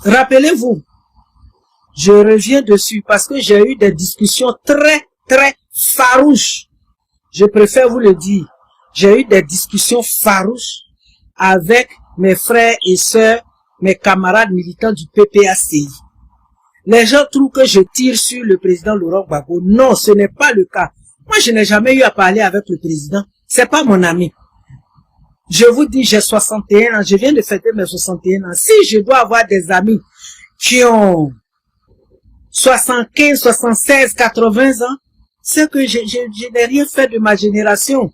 Rappelez-vous, je reviens dessus parce que j'ai eu des discussions très farouches. Je préfère vous le dire. J'ai eu des discussions farouches avec mes frères et sœurs, mes camarades militants du PPACI. Les gens trouvent que je tire sur le président Laurent Gbagbo. Non, ce n'est pas le cas. Moi, je n'ai jamais eu à parler avec le président. C'est pas mon ami. Je vous dis, j'ai 61 ans. Je viens de fêter mes 61 ans. Si je dois avoir des amis qui ont 75, 76, 80 ans, c'est que je n'ai rien fait de ma génération.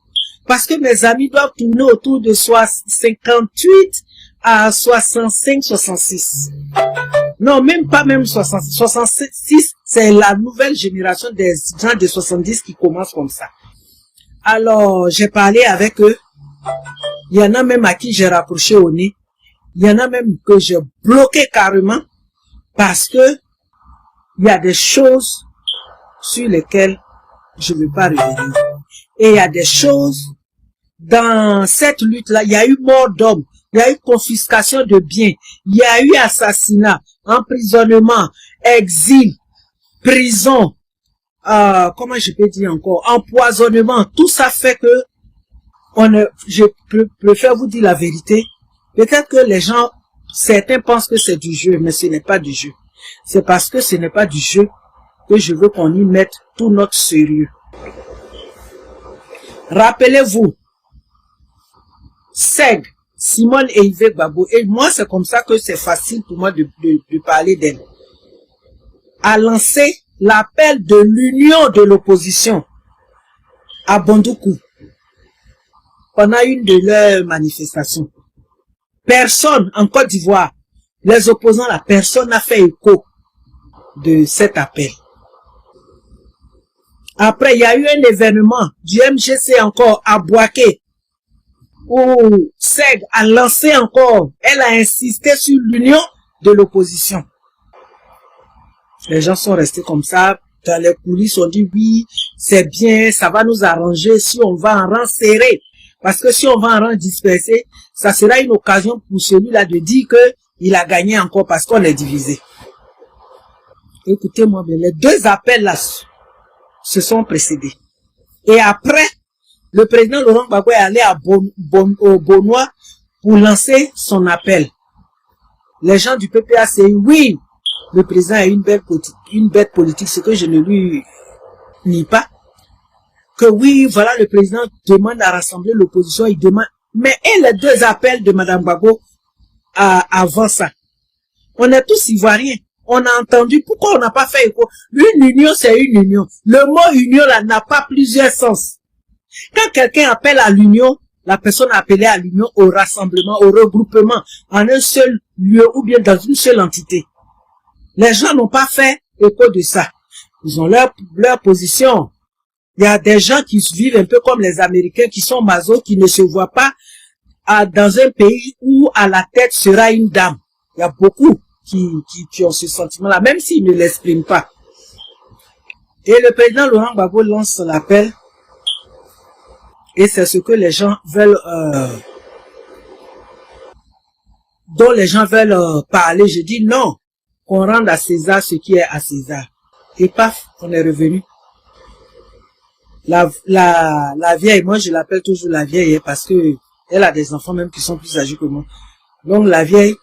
Parce que mes amis doivent tourner autour de 58 à 65, 66. Non, même pas même 66. 66, c'est la nouvelle génération des gens de 70 qui commencent comme ça. Alors, j'ai parlé avec eux. Il y en a même à qui j'ai rapproché au nez. Il y en a même que j'ai bloqué carrément parce que il y a des choses sur lesquelles je ne veux pas revenir. Et il y a des choses dans cette lutte-là. Il y a eu mort d'hommes, il y a eu confiscation de biens, il y a eu assassinat, emprisonnement, exil, prison, comment je peux dire encore, empoisonnement. Tout ça fait que je préfère vous dire la vérité. Peut-être que les gens, certains pensent que c'est du jeu, mais ce n'est pas du jeu. C'est parce que ce n'est pas du jeu que je veux qu'on y mette tout notre sérieux. Rappelez-vous, Seg, Simone et Yves Gbagbo, et moi c'est comme ça que c'est facile pour moi de parler d'elle, a lancé l'appel de l'union de l'opposition à Bondoukou pendant une de leurs manifestations. Personne en Côte d'Ivoire, les opposants là, personne n'a fait écho de cet appel. Après, il y a eu un événement du MGC encore à Bouaké, où Seg a lancé encore, elle a insisté sur l'union de l'opposition. Les gens sont restés comme ça, dans les coulisses, on dit oui, c'est bien, ça va nous arranger si on va en rang serré. Parce que si on va en rang dispersé, ça sera une occasion pour celui-là de dire que il a gagné encore parce qu'on est divisé. Écoutez-moi bien, les deux appels là se sont précédés. Et après, le président Laurent Gbagbo est allé au Bonois pour lancer son appel. Les gens du PPACI, oui, le président a une bête politique, ce que je ne lui nie pas. Que oui, voilà, le président demande à rassembler l'opposition, il demande. Mais et les deux appels de Madame Gbagbo avant ça? On est tous ivoiriens. On a entendu, pourquoi on n'a pas fait écho? Une union, c'est une union. Le mot union, là, n'a pas plusieurs sens. Quand quelqu'un appelle à l'union, la personne a appelé à l'union, au rassemblement, au regroupement, en un seul lieu ou bien dans une seule entité. Les gens n'ont pas fait écho de ça. Ils ont leur position. Il y a des gens qui vivent un peu comme les Américains, qui sont masos, qui ne se voient pas dans un pays où à la tête sera une dame. Il y a beaucoup qui ont ce sentiment-là, même s'ils ne l'expriment pas. Et le président Laurent Gbagbo lance l'appel, et c'est ce que les gens veulent, dont les gens veulent parler. Je dis non, qu'on rende à César ce qui est à César. Et paf, on est revenu. La vieille, moi je l'appelle toujours la vieille, parce que elle a des enfants même qui sont plus âgés que moi. Donc la vieille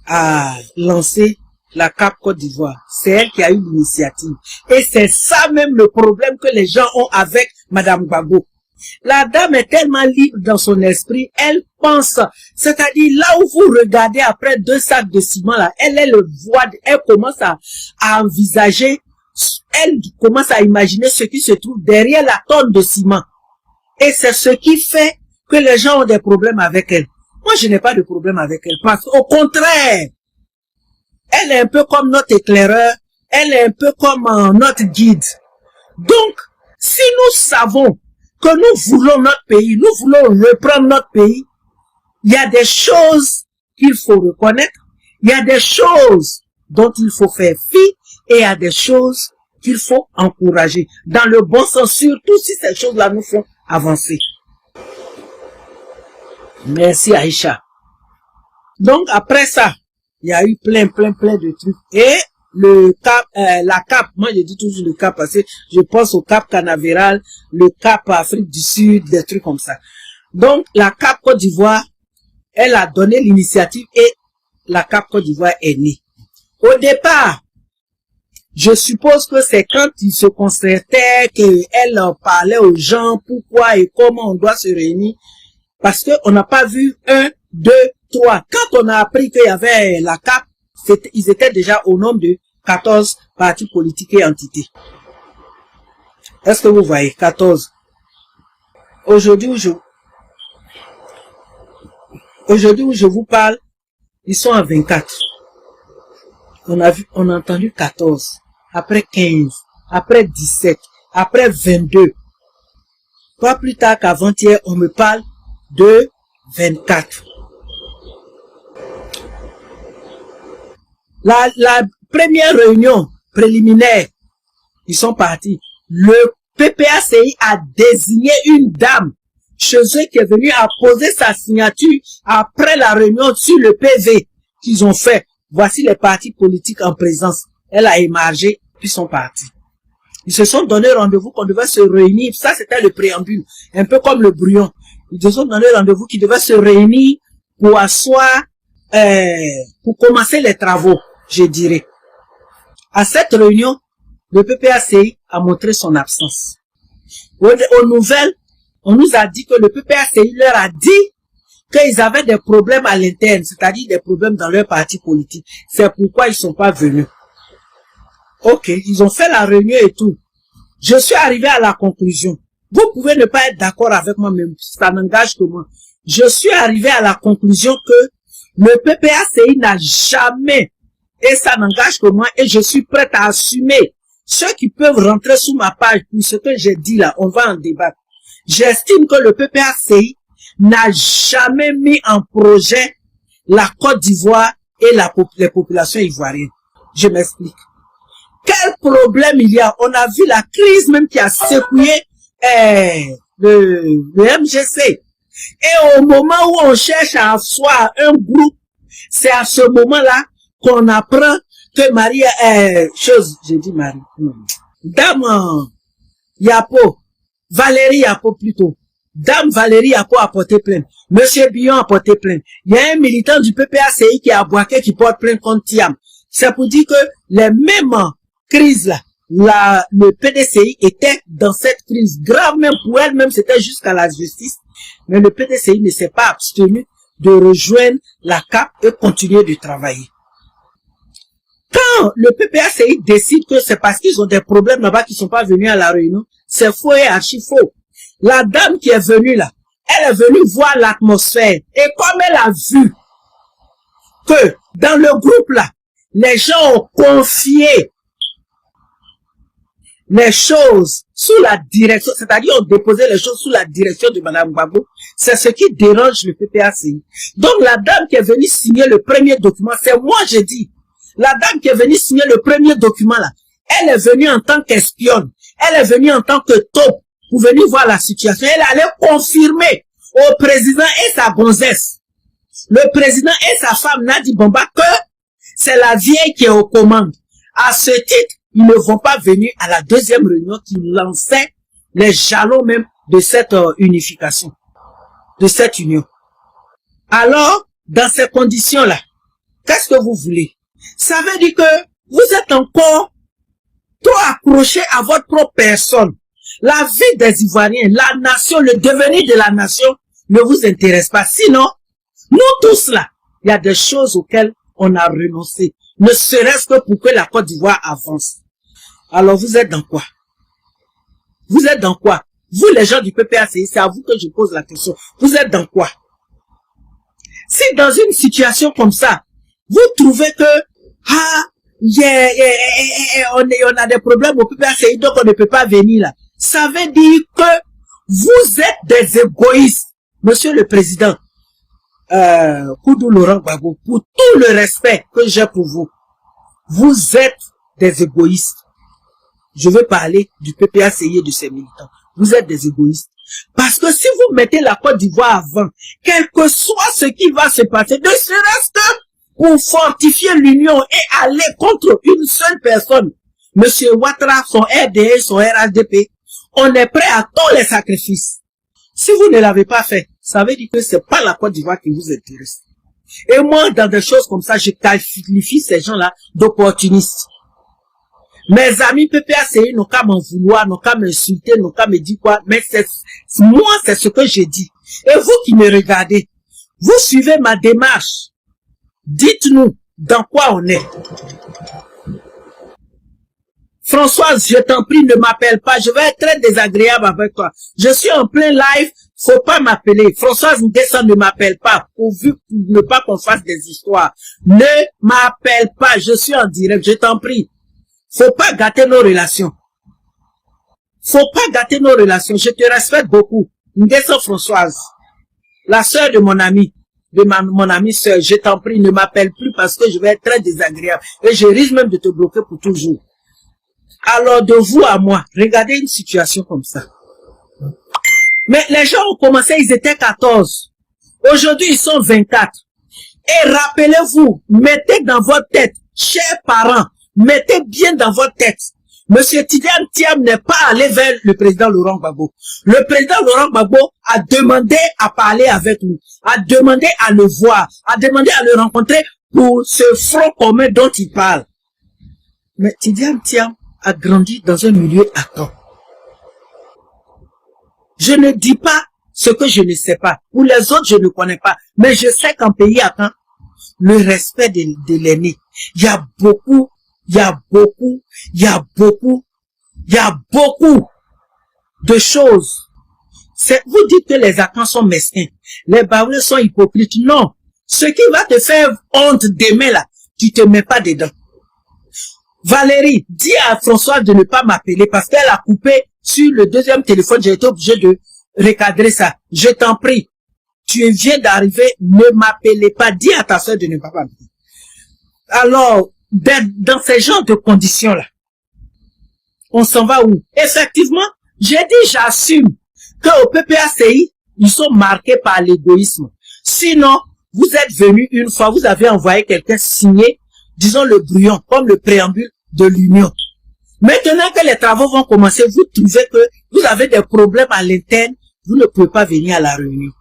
a lancé la CAP Côte d'Ivoire. C'est elle qui a eu l'initiative. Et c'est ça même le problème que les gens ont avec Madame Gbagbo. La dame est tellement libre dans son esprit, elle pense, c'est-à-dire là où vous regardez après 2 sacs de ciment là, elle le voit, elle commence à envisager, elle commence à imaginer ce qui se trouve derrière la tonne de ciment. Et c'est ce qui fait que les gens ont des problèmes avec elle. Moi, je n'ai pas de problème avec elle, parce qu'au contraire, elle est un peu comme notre éclaireur, elle est un peu comme notre guide. Donc, si nous savons que nous voulons notre pays, nous voulons reprendre notre pays, il y a des choses qu'il faut reconnaître, il y a des choses dont il faut faire fi, et il y a des choses qu'il faut encourager, dans le bon sens, surtout si ces choses-là nous font avancer. Merci Aïcha. Donc après ça, Il y a eu plein de trucs. Et le Cap, la Cap, moi je dis toujours le Cap parce que je pense au Cap Canaveral, le Cap Afrique du Sud, des trucs comme ça. Donc la Cap Côte d'Ivoire, elle a donné l'initiative et la Cap Côte d'Ivoire est née. Au départ, je suppose que c'est quand ils se concertaient qu'elle parlait aux gens pourquoi et comment on doit se réunir. Parce qu'on n'a pas vu 1, 2, 3. Quand on a appris qu'il y avait la CAP, ils étaient déjà au nombre de 14 partis politiques et entités. Est-ce que vous voyez? 14. Aujourd'hui où je vous parle, ils sont à 24. On a entendu 14. Après 15. Après 17. Après 22. Pas plus tard qu'avant-hier, on me parle de 24. La première réunion préliminaire, ils sont partis. Le PPACI a désigné une dame chez eux qui est venue apposer sa signature après la réunion sur le PV qu'ils ont fait. Voici les partis politiques en présence. Elle a émargé, puis sont partis. Ils se sont donné rendez-vous qu'on devait se réunir. Ça, c'était le préambule. Un peu comme le brouillon. Ils se sont donné rendez-vous qu'ils devaient se réunir pour asseoir, pour commencer les travaux, je dirais. À cette réunion, le PPACI a montré son absence. Aux nouvelles, on nous a dit que le PPACI leur a dit qu'ils avaient des problèmes à l'interne, c'est-à-dire des problèmes dans leur parti politique. C'est pourquoi ils sont pas venus. Ok, ils ont fait la réunion et tout. Je suis arrivé à la conclusion. Vous pouvez ne pas être d'accord avec moi, mais ça n'engage que moi. Je suis arrivé à la conclusion que le PPACI n'a jamais, et ça n'engage que moi, et je suis prêt à assumer. Ceux qui peuvent rentrer sous ma page pour ce que j'ai dit là, on va en débattre. J'estime que le PPACI n'a jamais mis en projet la Côte d'Ivoire et les populations ivoiriennes. Je m'explique. Quel problème il y a? On a vu la crise même qui a secoué le MGC. Et au moment où on cherche à asseoir un groupe, c'est à ce moment-là qu'on apprend que Marie, j'ai dit Marie, Dame Yapo, Valérie Yapo plutôt, Dame Valérie Yapo a porté plainte, Monsieur Billon a porté plainte, il y a un militant du PPACI qui est à Boaké qui porte plainte contre Tiam. C'est pour dire que les mêmes crises là, le PDCI était dans cette crise grave, même pour elle-même, c'était jusqu'à la justice. Mais le PDCI ne s'est pas abstenu de rejoindre la CAP et continuer de travailler. Quand le PPACI décide que c'est parce qu'ils ont des problèmes là-bas qu'ils sont pas venus à la réunion, c'est faux et archi faux. La dame qui est venue là, elle est venue voir l'atmosphère. Et comme elle a vu que dans le groupe là, les gens ont confié les choses sous la direction, c'est-à-dire on déposait les choses sous la direction de Madame Gbagbo, c'est ce qui dérange le PPACI. Donc la dame qui est venue signer le premier document, c'est moi j'ai dit, la dame qui est venue signer le premier document là, elle est venue en tant qu'espionne, elle est venue en tant que taupe pour venir voir la situation, elle allait confirmer au président et sa gonzesse, le président et sa femme Nadi Bamba que c'est la vieille qui est aux commandes. À ce titre, ils ne vont pas venir à la deuxième réunion qui lançait les jalons même de cette unification, de cette union. Alors, dans ces conditions-là, qu'est-ce que vous voulez? Ça veut dire que vous êtes encore trop accroché à votre propre personne. La vie des Ivoiriens, la nation, le devenir de la nation ne vous intéresse pas. Sinon, nous tous là, il y a des choses auxquelles on a renoncé, ne serait-ce que pour que la Côte d'Ivoire avance. Alors vous êtes dans quoi? Vous êtes dans quoi? Vous les gens du PPACI, c'est à vous que je pose la question. Vous êtes dans quoi? Si dans une situation comme ça, vous trouvez que on a des problèmes au PPACI, donc on ne peut pas venir là. Ça veut dire que vous êtes des égoïstes, Monsieur le Président. Koudou Laurent Gbagbo, pour tout le respect que j'ai pour vous, vous êtes des égoïstes. Je veux parler du PPACI et de ses militants. Vous êtes des égoïstes. Parce que si vous mettez la Côte d'Ivoire avant, quel que soit ce qui va se passer, ne serait-ce que pour fortifier l'union et aller contre une seule personne, Monsieur Ouattara, son RDE, son RHDP, on est prêt à tous les sacrifices. Si vous ne l'avez pas fait, ça veut dire que c'est pas la Côte d'Ivoire qui vous intéresse. Et moi, dans des choses comme ça, je qualifie ces gens-là d'opportunistes. Mes amis PPACI n'ont qu'à m'en vouloir, n'ont qu'à m'insulter, n'ont qu'à me dire quoi, mais moi, c'est ce que j'ai dit. Et vous qui me regardez, vous suivez ma démarche. Dites-nous dans quoi on est. Françoise, je t'en prie, ne m'appelle pas. Je vais être très désagréable avec toi. Je suis en plein live. Faut pas m'appeler. Françoise Nguessan ne m'appelle pas. Pourvu ne pas qu'on fasse des histoires. Ne m'appelle pas. Je suis en direct. Je t'en prie. Faut pas gâter nos relations. Faut pas gâter nos relations. Je te respecte beaucoup. Nguessan Françoise. La sœur de mon ami. Mon amie sœur. Je t'en prie, ne m'appelle plus parce que je vais être très désagréable. Et je risque même de te bloquer pour toujours. Alors de vous à moi, regardez une situation comme ça. Mais les gens ont commencé, ils étaient 14. Aujourd'hui, ils sont 24. Et rappelez-vous, mettez dans votre tête, chers parents, mettez bien dans votre tête. Monsieur Tidiane Thiam n'est pas allé vers le président Laurent Gbagbo. Le président Laurent Gbagbo a demandé à parler avec nous, a demandé à le voir, a demandé à le rencontrer pour ce front commun dont il parle. Mais Tidiane Thiam a grandi dans un milieu Akan. Je ne dis pas ce que je ne sais pas. Pour les autres, je ne connais pas. Mais je sais qu'en pays Akan, le respect de l'aîné, il y a beaucoup de choses. Vous dites que les Akans sont mesquins. Les Baoulés sont hypocrites. Non. Ce qui va te faire honte demain là, tu te mets pas dedans. Valérie, dis à François de ne pas m'appeler parce qu'elle a coupé sur le deuxième téléphone. J'ai été obligé de recadrer ça. Je t'en prie. Tu viens d'arriver, ne m'appelez pas. Dis à ta soeur de ne pas m'appeler. Alors, dans ces genres de conditions-là, on s'en va où? Effectivement, j'ai dit, j'assume qu'au PPACI, ils sont marqués par l'égoïsme. Sinon, vous êtes venu une fois, vous avez envoyé quelqu'un signer, disons le brouillon, comme le préambule de l'Union. Maintenant que les travaux vont commencer, vous trouvez que vous avez des problèmes à l'interne, vous ne pouvez pas venir à la réunion.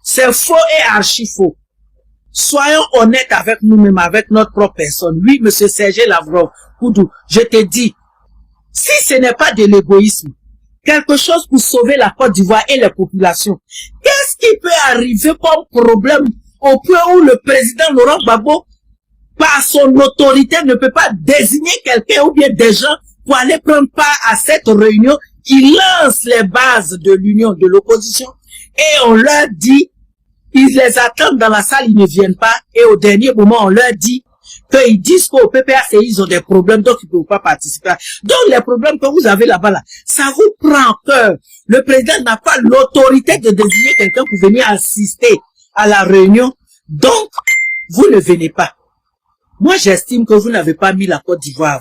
C'est faux et archi faux. Soyons honnêtes avec nous-mêmes, avec notre propre personne. Oui, monsieur Serge Lavrov, Koudou, je te dis, si ce n'est pas de l'égoïsme, quelque chose pour sauver la Côte d'Ivoire et les populations, qu'est-ce qui peut arriver comme problème au point où le président Laurent Gbagbo, par son autorité, ne peut pas désigner quelqu'un ou bien des gens pour aller prendre part à cette réunion qui lance les bases de l'union de l'opposition et on leur dit, ils les attendent dans la salle, ils ne viennent pas et au dernier moment, on leur dit qu'ils disent qu'au PPACI, ils ont des problèmes, donc ils ne peuvent pas participer. Donc les problèmes que vous avez là-bas, là, ça vous prend cœur. Le président n'a pas l'autorité de désigner quelqu'un pour venir assister à la réunion, donc vous ne venez pas. Moi, j'estime que vous n'avez pas mis la Côte d'Ivoire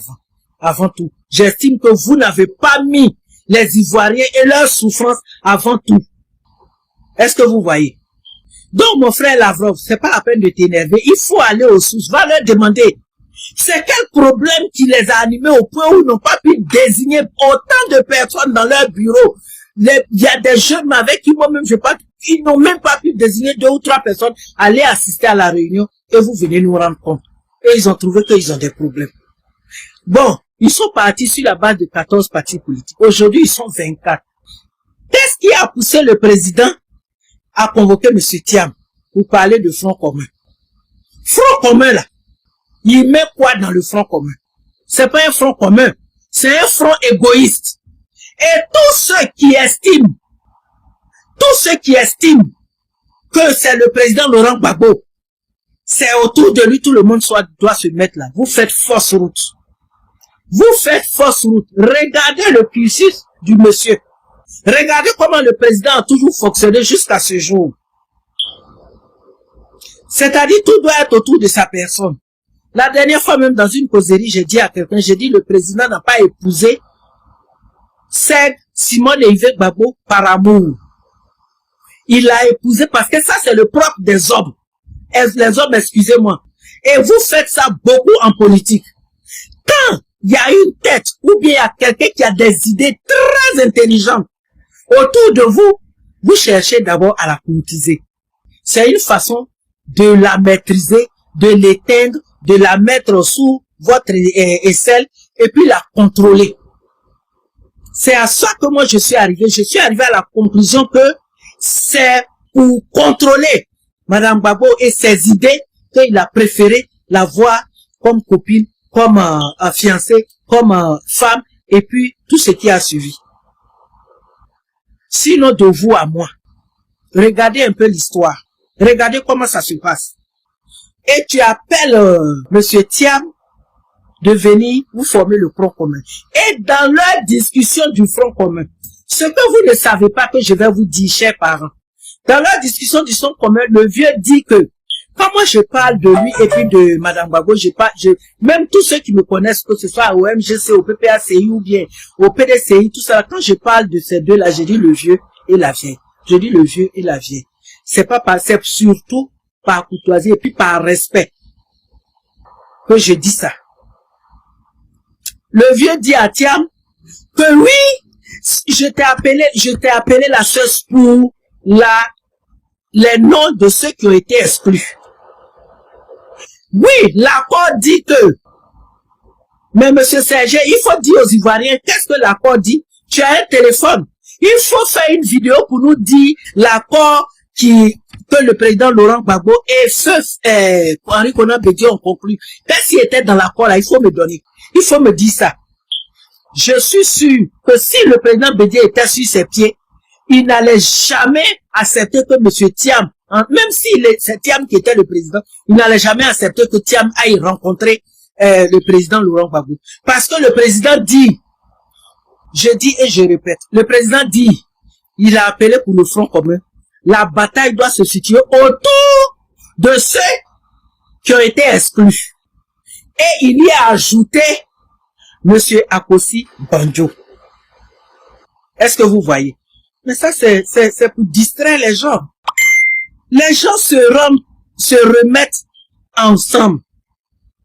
avant tout. J'estime que vous n'avez pas mis les Ivoiriens et leurs souffrances avant tout. Est-ce que vous voyez? Donc, mon frère Lavrov, c'est pas la peine de t'énerver. Il faut aller aux sources. Va leur demander. C'est quel problème qui les a animés au point où ils n'ont pas pu désigner autant de personnes dans leur bureau. Il y a des jeunes avec qui moi-même, ils n'ont même pas pu désigner 2 ou 3 personnes aller assister à la réunion et vous venez nous rendre compte. Et ils ont trouvé qu'ils ont des problèmes. Bon, ils sont partis sur la base de 14 partis politiques. Aujourd'hui, ils sont 24. Qu'est-ce qui a poussé le président à convoquer M. Thiam pour parler de front commun? Front commun, là, il met quoi dans le front commun? C'est pas un front commun, c'est un front égoïste. Et tous ceux qui estiment que c'est le président Laurent Gbagbo, c'est autour de lui, tout le monde doit se mettre là. Vous faites fausse route. Vous faites fausse route. Regardez le cursus du monsieur. Regardez comment le président a toujours fonctionné jusqu'à ce jour. C'est-à-dire, tout doit être autour de sa personne. La dernière fois, même dans une causerie, j'ai dit à quelqu'un, j'ai dit, le président n'a pas épousé Simone Yves Gbagbo par amour. Il l'a épousé parce que ça, c'est le propre des hommes. Les hommes, excusez-moi. Et vous faites ça beaucoup en politique. Quand il y a une tête ou bien il y a quelqu'un qui a des idées très intelligentes autour de vous, vous cherchez d'abord à la politiser. C'est une façon de la maîtriser, de l'éteindre, de la mettre sous votre aisselle et puis la contrôler. C'est à ça que moi je suis arrivé. Je suis arrivé à la conclusion que c'est pour contrôler Madame Gbagbo et ses idées qu'il a préféré la voir comme copine, comme fiancée, comme femme et puis tout ce qui a suivi. Sinon de vous à moi, regardez un peu l'histoire. Regardez comment ça se passe. Et tu appelles Monsieur Thiam de venir vous former le front commun. Et dans leur discussion du front commun, ce que vous ne savez pas que je vais vous dire, chers parents, dans leur discussion du front commun, le vieux dit que quand moi je parle de lui et puis de Madame Gbagbo, même tous ceux qui me connaissent, que ce soit au MGC, au PPACI ou bien au PDCI, tout ça, quand je parle de ces deux-là, je dis le vieux et la vieille. Je dis le vieux et la vieille. C'est surtout par courtoisie et puis par respect que je dis ça. Le vieux dit à Thiam que oui, je t'ai appelé la chose pour les noms de ceux qui ont été exclus. Oui, l'accord dit que, mais monsieur Serge, il faut dire aux Ivoiriens, qu'est-ce que l'accord dit? Tu as un téléphone. Il faut faire une vidéo pour nous dire l'accord que le président Laurent Gbagbo et feu Henri Konan Bédié ont conclu. Qu'est-ce qui était dans l'accord là? Il faut me donner. Il faut me dire ça. Je suis sûr que si le président Bédié était sur ses pieds, il n'allait jamais accepter que monsieur Thiam, même si c'est Thiam qui était le président, il n'allait jamais accepter que Thiam aille rencontrer le président Laurent Gbagbo. Parce que le président dit, je dis et je répète, le président dit, il a appelé pour le front commun. La bataille doit se situer autour de ceux qui ont été exclus. Et il y a ajouté monsieur Akossi Banjo. Est-ce que vous voyez? Mais ça, c'est pour distraire les gens. Les gens se remettent ensemble.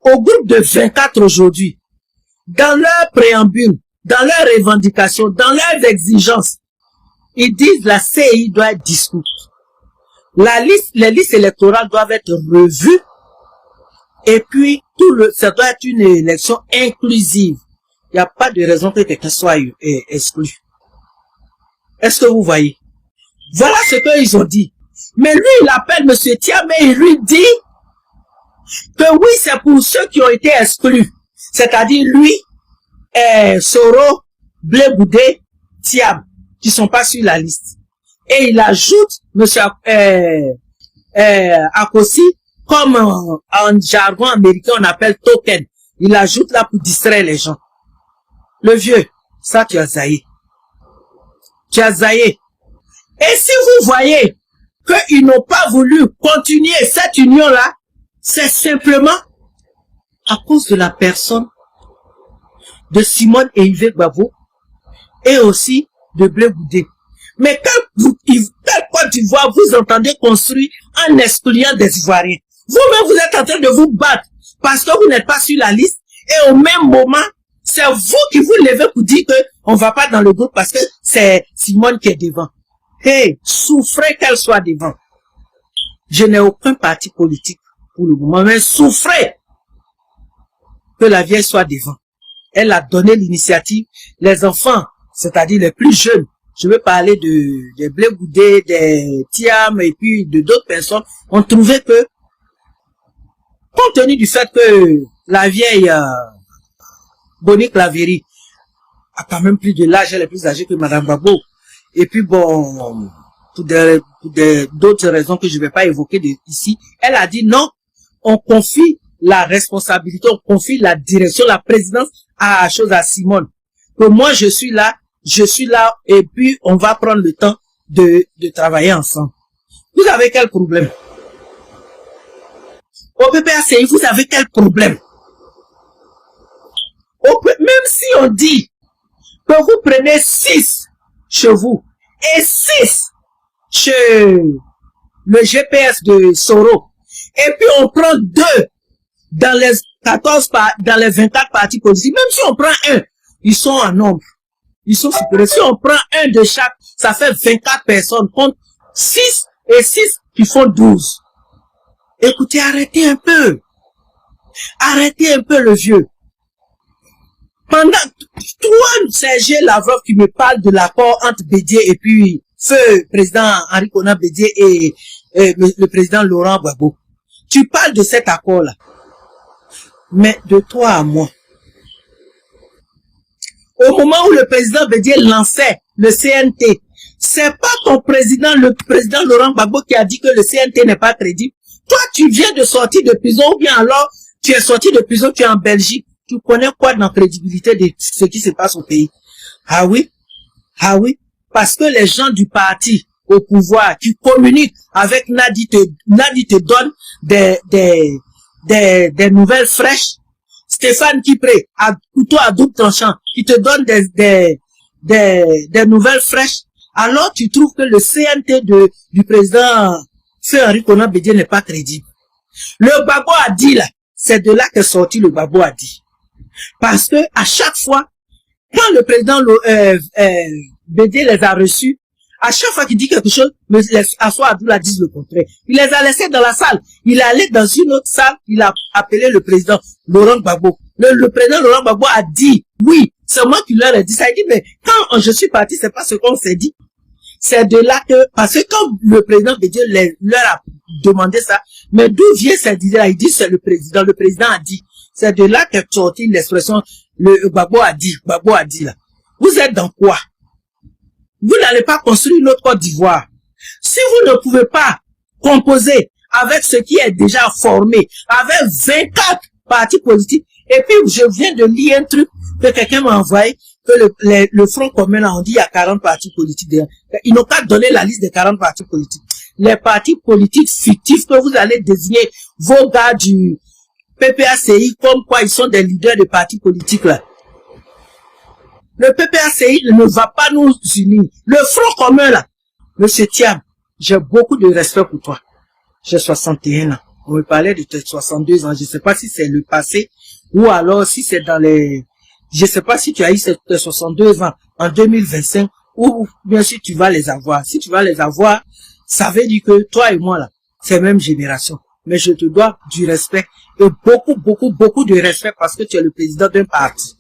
Au groupe de 24 aujourd'hui, dans leur préambule, dans leurs revendications, dans leurs exigences, ils disent la CI doit être dissoute. Les listes électorales doivent être revues et puis ça doit être une élection inclusive. Il n'y a pas de raison que quelqu'un soit exclu. Est-ce que vous voyez? Voilà ce qu'ils ont dit. Mais lui, il appelle monsieur Thiam et il lui dit que oui, c'est pour ceux qui ont été exclus. C'est-à-dire lui, Soro, Blé Goudé, Thiam, qui sont pas sur la liste. Et il ajoute monsieur Akossi, comme en jargon américain on appelle token. Il ajoute là pour distraire les gens. Le vieux, ça tu as zaillé. Tu as zaillé. Et si vous voyez qu'ils n'ont pas voulu continuer cette union-là, c'est simplement à cause de la personne de Simone et Yves Gbagbo et aussi de Blé Goudé. Mais quand Côte d'Ivoire, vous entendez construire en excluant des Ivoiriens, vous-même vous êtes en train de vous battre parce que vous n'êtes pas sur la liste et au même moment, c'est vous qui vous levez pour dire que on va pas dans le groupe parce que c'est Simone qui est devant. Hey, souffrez qu'elle soit devant. Je n'ai aucun parti politique pour le moment, mais souffrez que la vieille soit devant. Elle a donné l'initiative. Les enfants, c'est-à-dire les plus jeunes, je veux parler de Blé Goudé, des Thiam et puis de d'autres personnes, ont trouvé que, compte tenu du fait que la vieille Bonique Laveri a quand même plus de l'âge, elle est plus âgée que Madame Gbagbo. Et puis bon, pour d'autres raisons que je ne vais pas évoquer ici, elle a dit non, on confie la responsabilité, on confie la direction, la présidence à Simone. Que moi je suis là et puis on va prendre le temps de travailler ensemble. Vous avez quel problème? Au PPACI, vous avez quel problème? Même si on dit que vous prenez 6 chez vous et 6 chez le GPS de Soro, et puis on prend 2 dans les 24 partis politiques, même si on prend un, ils sont en nombre. Ils sont supérieurs. Si on prend un de chaque, ça fait 24 personnes contre 6 et 6 qui font 12. Écoutez, arrêtez un peu. Arrêtez un peu le vieux. Pendant, toi, Serge Lavrov, qui me parle de l'accord entre Bédié et puis feu président Henri Konan Bédié et le président Laurent Gbagbo. Tu parles de cet accord-là. Mais de toi à moi. Au moment où le président Bédié lançait le CNT, c'est pas ton président, le président Laurent Gbagbo qui a dit que le CNT n'est pas crédible. Toi, tu viens de sortir de prison ou bien alors tu es sorti de prison, tu es en Belgique. Tu connais quoi dans la crédibilité de ce qui se passe au pays? Ah oui? Ah oui? Parce que les gens du parti au pouvoir qui communiquent avec Nadi te donne des nouvelles fraîches. Stéphane Kipré, à couteau à double tranchant, qui te donne des nouvelles fraîches. Alors tu trouves que le CNT du président Feu Henri Konan Bédié n'est pas crédible. Le Gbagbo a dit là, c'est de là qu'est sorti le Gbagbo a dit. Parce que à chaque fois, quand le président Bédié les a reçus, à chaque fois qu'il dit quelque chose, Assou Abdoula dit le contraire. Il les a laissés dans la salle. Il est allé dans une autre salle, il a appelé le président Laurent Gbagbo. Le président Laurent Gbagbo a dit, oui, c'est moi qui leur ai dit ça. Il dit, mais quand je suis parti, c'est pas ce qu'on s'est dit. C'est de là que, parce que quand le président Bédié leur a demandé ça, mais d'où vient cette idée-là? Il dit, c'est le président a dit. C'est de là qu'est sortie l'expression, le Gbagbo a dit là. Vous êtes dans quoi? Vous n'allez pas construire une autre Côte d'Ivoire. Si vous ne pouvez pas composer avec ce qui est déjà formé, avec 24 partis politiques, et puis je viens de lire un truc que quelqu'un m'a envoyé, que le Front commun là, on dit il y a 40 partis politiques derrière. Ils n'ont qu'à donner la liste des 40 partis politiques. Les partis politiques fictifs que vous allez désigner vos gars du PPACI comme quoi ils sont des leaders de partis politiques là. Le PPACI ne va pas nous unir. Le Front commun là, Monsieur Thiam, j'ai beaucoup de respect pour toi. J'ai 61 ans. On me parlait de tes 62 ans. Je ne sais pas si c'est le passé ou alors si c'est dans les... Je ne sais pas si tu as eu tes 62 ans en 2025 ou bien si tu vas les avoir. Si tu vas les avoir, ça veut dire que toi et moi là, c'est la même génération. Mais je te dois du respect et beaucoup de respect parce que tu es le président d'un parti.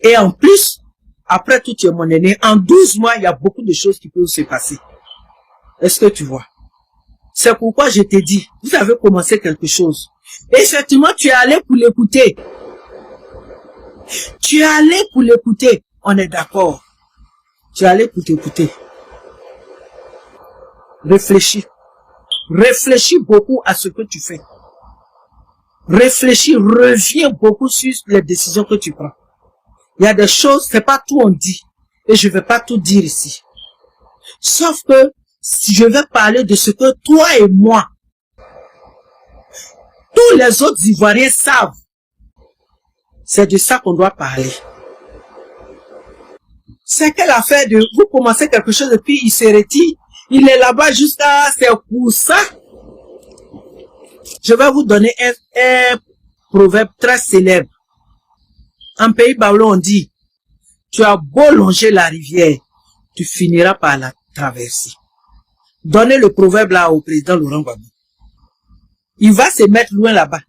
Et en plus, après tout, tu es mon aîné. En 12 mois, il y a beaucoup de choses qui peuvent se passer. Est-ce que tu vois? C'est pourquoi je t'ai dit, vous avez commencé quelque chose. Et effectivement, tu es allé pour l'écouter. Tu es allé pour l'écouter. On est d'accord. Tu es allé pour t'écouter. Réfléchis. Réfléchis beaucoup à ce que tu fais. Réfléchis, reviens beaucoup sur les décisions que tu prends. Il y a des choses, c'est pas tout on dit. Et je vais pas tout dire ici. Sauf que, si je vais parler de ce que toi et moi, tous les autres Ivoiriens savent, c'est de ça qu'on doit parler. C'est quelle affaire de, vous commencez quelque chose et puis il se retire, il est là-bas jusqu'à, c'est pour ça. Je vais vous donner un proverbe très célèbre. En pays baoulou, on dit, tu as beau longer la rivière, tu finiras par la traverser. Donnez le proverbe là au président Laurent Gbagbo. Il va se mettre loin là-bas.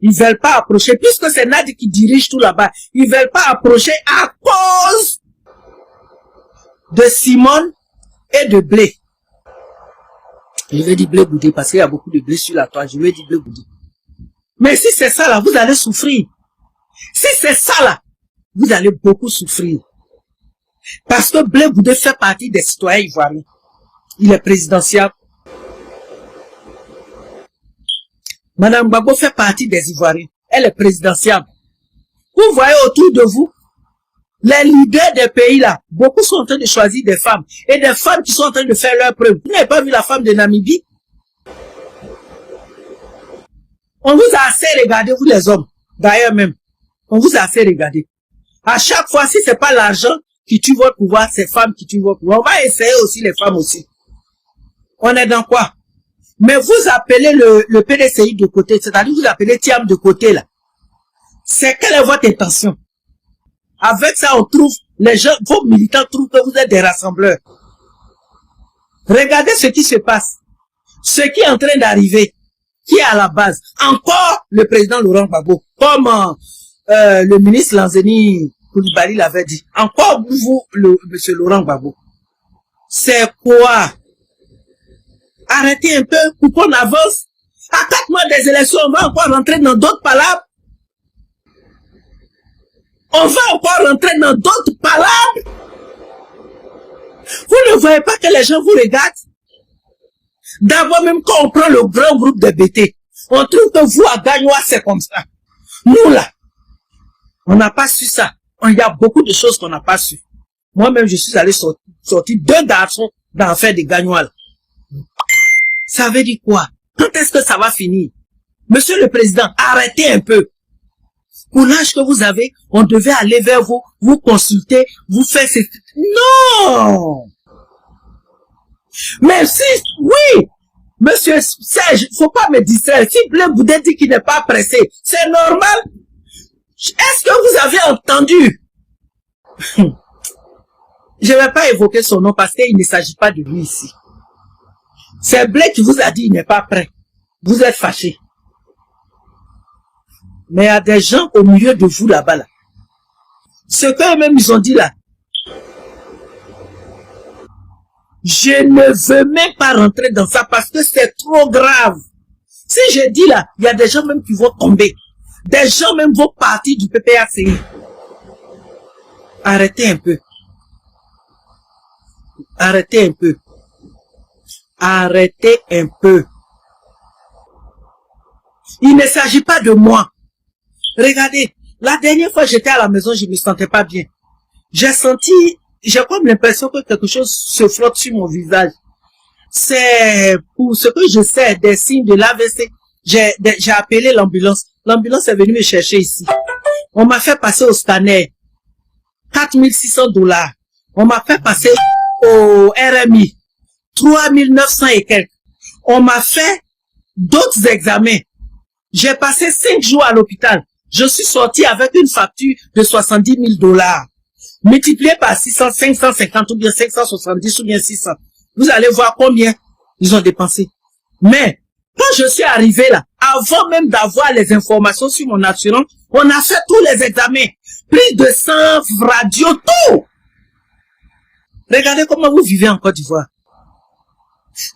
Ils veulent pas approcher, puisque c'est Nadi qui dirige tout là-bas. Ils veulent pas approcher à cause de Simone et de blé. Je vais dire blé boudé parce qu'il y a beaucoup de blé sur la toile. Je vais dire blé boudé. Mais si c'est ça là, vous allez souffrir. Si c'est ça là, vous allez beaucoup souffrir. Parce que Blé Boudé fait partie des citoyens ivoiriens. Il est présidentiable. Madame Gbagbo fait partie des Ivoiriens. Elle est présidentiable. Vous voyez autour de vous, les leaders des pays là, beaucoup sont en train de choisir des femmes. Et des femmes qui sont en train de faire leur preuve. Vous n'avez pas vu la femme de Namibie? On vous a assez regardé, vous les hommes. D'ailleurs même. On vous a assez regardé. À chaque fois, si c'est pas l'argent qui tue votre pouvoir, c'est femmes qui tuent votre pouvoir. On va essayer aussi les femmes aussi. On est dans quoi? Mais vous appelez le PDCI de côté, c'est-à-dire vous appelez Thiam de côté là. Quelle est votre intention? Avec ça, on trouve, les gens, vos militants trouvent que vous êtes des rassembleurs. Regardez ce qui se passe. Ce qui est en train d'arriver, qui est à la base. Encore le président Laurent Gbagbo, comme le ministre Lanzeni Coulibaly l'avait dit. Encore vous, monsieur Laurent Gbagbo. C'est quoi? Arrêtez un peu pour qu'on avance. À 4 mois des élections, on va encore rentrer dans d'autres palabres. On va encore rentrer dans d'autres palabres. Vous ne voyez pas que les gens vous regardent? D'abord, même quand on prend le grand groupe de BT, on trouve que vous, à Gagnois, c'est comme ça. Nous, là, on n'a pas su ça. Il y a beaucoup de choses qu'on n'a pas su. Moi-même, je suis allé sortir 2 garçons dans l'affaire des Gagnois, là. Ça veut dire quoi? Quand est-ce que ça va finir? Monsieur le Président, arrêtez un peu. Pour l'âge que vous avez, on devait aller vers vous, vous consulter, vous faire ces... Non! Mais si, oui! Monsieur Serge, faut pas me distraire. Si Blé Boudet dit qu'il n'est pas pressé, c'est normal. Est-ce que vous avez entendu? Je ne vais pas évoquer son nom parce qu'il ne s'agit pas de lui ici. C'est Blé qui vous a dit qu'il n'est pas prêt. Vous êtes fâché. Mais il y a des gens au milieu de vous là-bas. Là. Ce qu'eux-mêmes ils ont dit là. Je ne veux même pas rentrer dans ça parce que c'est trop grave. Si je dis là, il y a des gens même qui vont tomber. Des gens même vont partir du PPACI. Arrêtez un peu. Arrêtez un peu. Arrêtez un peu. Il ne s'agit pas de moi. Regardez, la dernière fois j'étais à la maison, je ne me sentais pas bien. J'ai comme l'impression que quelque chose se frotte sur mon visage. C'est pour ce que je sais des signes de l'AVC. J'ai appelé l'ambulance. L'ambulance est venue me chercher ici. On m'a fait passer au scanner. $4,600. On m'a fait passer au RMI. 3,900 et quelques. On m'a fait d'autres examens. J'ai passé 5 jours à l'hôpital. Je suis sorti avec une facture de $70,000. Multiplié par 600, 550 ou bien 570 ou bien 600. Vous allez voir combien ils ont dépensé. Mais, quand je suis arrivé là, avant même d'avoir les informations sur mon assurance, on a fait tous les examens. Plus de 100 radios, tout. Regardez comment vous vivez en Côte d'Ivoire.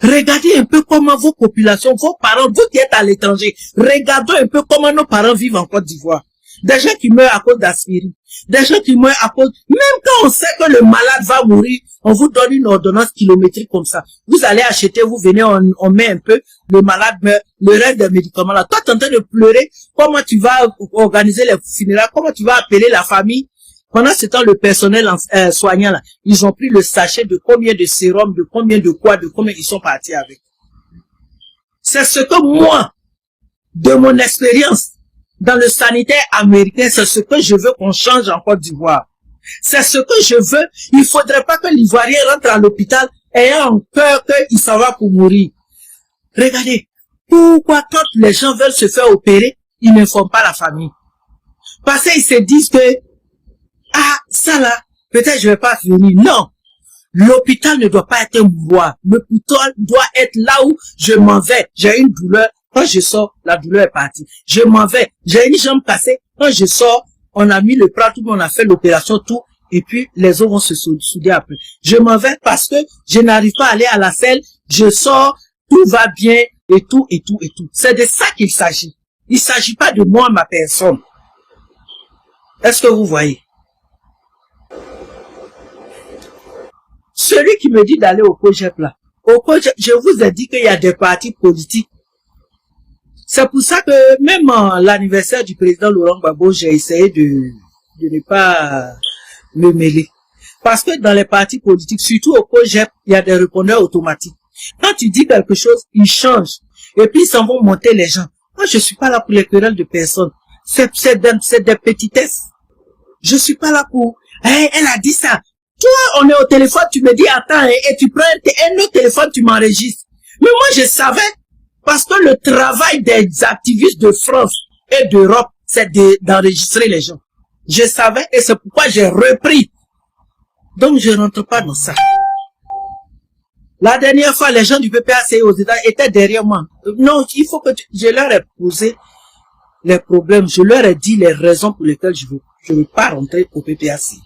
Regardez un peu comment vos populations, vos parents, vous qui êtes à l'étranger, regardez un peu comment nos parents vivent en Côte d'Ivoire. Des gens qui meurent à cause d'aspirine. Des gens qui meurent à cause... Même quand on sait que le malade va mourir, on vous donne une ordonnance kilométrique comme ça. Vous allez acheter, vous venez, on met un peu, le malade meurt, le reste des médicaments là. Toi, tu es en train de pleurer, comment tu vas organiser les funérailles, comment tu vas appeler la famille. Pendant ce temps, le personnel soignant là, ils ont pris le sachet de combien de sérum, de combien de quoi, de combien ils sont partis avec. C'est ce que moi, de mon expérience, dans le sanitaire américain, c'est ce que je veux qu'on change en Côte d'Ivoire. C'est ce que je veux. Il faudrait pas que l'Ivoirien rentre à l'hôpital ayant peur qu'il s'en va pour mourir. Regardez, pourquoi quand les gens veulent se faire opérer, ils n'informent pas la famille? Parce qu'ils se disent que, ah, ça là, peut-être je vais pas venir. Non. L'hôpital ne doit pas être un mouroir. L'hôpital doit être là où je m'en vais. J'ai une douleur. Quand je sors, la douleur est partie. Je m'en vais. J'ai une jambe cassée. Quand je sors, on a mis le bras, tout le monde a fait l'opération, tout. Et puis, les os vont se souder après. Je m'en vais parce que je n'arrive pas à aller à la selle. Je sors, tout va bien, et tout, et tout, et tout. C'est de ça qu'il s'agit. Il ne s'agit pas de moi, ma personne. Est-ce que vous voyez? Celui qui me dit d'aller au COJEP là, je vous ai dit qu'il y a des partis politiques. C'est pour ça que même à l'anniversaire du président Laurent Gbagbo, j'ai essayé de ne pas me mêler. Parce que dans les partis politiques, surtout au COJEP, il y a des répondeurs automatiques. Quand tu dis quelque chose, ils changent. Et puis ils s'en vont monter les gens. Moi, je suis pas là pour les querelles de personnes. C'est des petitesses. Je suis pas là pour... Hey, elle a dit ça. Toi, on est au téléphone, tu me dis attends, et tu prends un autre téléphone, tu m'enregistres. Mais moi, je savais Parce que le travail des activistes de France et d'Europe, c'est d'enregistrer les gens. Je savais et c'est pourquoi j'ai repris. Donc je rentre pas dans ça. La dernière fois, les gens du PPACI aux États étaient derrière moi. Non, il faut que je leur ai posé les problèmes. Je leur ai dit les raisons pour lesquelles je veux pas rentrer au PPACI.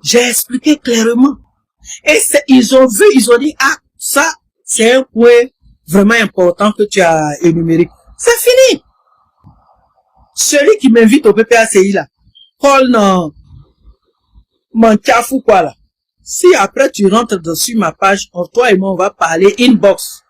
J'ai expliqué clairement. Et ils ont vu, ils ont dit, ah, ça, c'est un point vraiment important que tu as énuméré. C'est fini. Celui qui m'invite au PPACI là, Paul non, mon cafou quoi là. Si après tu rentres sur ma page, toi et moi on va parler inbox.